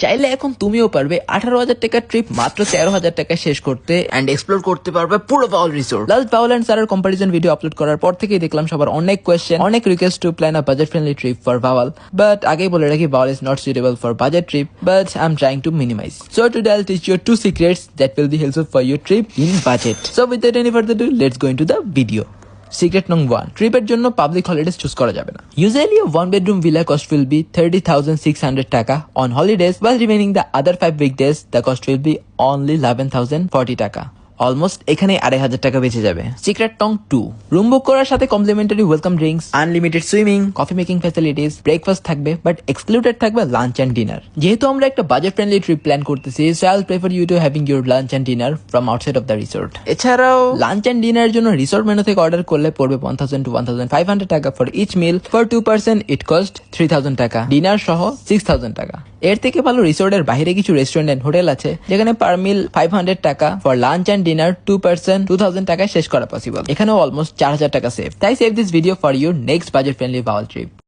চাইলে এখন তুমিও পারবে 18,000 টাকার ট্রিপ মাত্র 13,000 টাকায় শেষ করতে এন্ড এক্সপ্লোর করতে পারবে পুরো Baul resort. Last Baul and সারার কম্পারিজন ভিডিও আপলোড করার পর থেকেই দেখলাম সবার অনেক কোয়েশ্চেন, অনেক request to plan a budget friendly trip for Baul. But আগেই বলে রাখি, Baul is not suitable for budget trip, but I am trying to minimise. So today I'll teach you 2 secrets that will be helpful for your trip in budget. So without any further ado, let's go into the video. Secret number 1, ট্রিপের জন্য public holidays choose করা যাবে না। Usually a 1 bedroom villa cost will be 30,600 টাকা on holidays, while remaining the other 5 weekdays the cost will be only 11,040 টাকা। Almost এখানে 2,500 টাকা বেঁচে যাবে। সিক্রেট নং 2, রুম বুক করার সাথে complimentary welcome drinks, unlimited swimming, coffee making facilities, breakfast থাকবে, বাট এক্সক্লুডেড থাকবে লাঞ্চ এন্ড ডিনার। যেহেতু আমরা একটা বাজেট ফ্রেন্ডলি ট্রিপ প্ল্যান করতেছি, so I will prefer you to having your lunch and dinner from outside of the resort. এছাড়াও lunch and ডিনারের জন্য resort menu থেকে অর্ডার করলে পড়বে 1,000 to 1,500 টাকা for each meal. For 2 person it cost 3,000 টাকা, dinner সহ 6,000 টাকা। এর থেকে ভালো রিসোর্টের বাইরে কিছু রেস্টুরেন্ট এন্ড হোটেল আছে যেখানে পার মিল 500 টাকা, for lunch and dinner 2 person 2,000 টাকায় শেষ করা পসিবল। এখানেও অলমোস্ট 4,000 টাকা সেভ। তাই save this video for your next budget friendly Baul trip.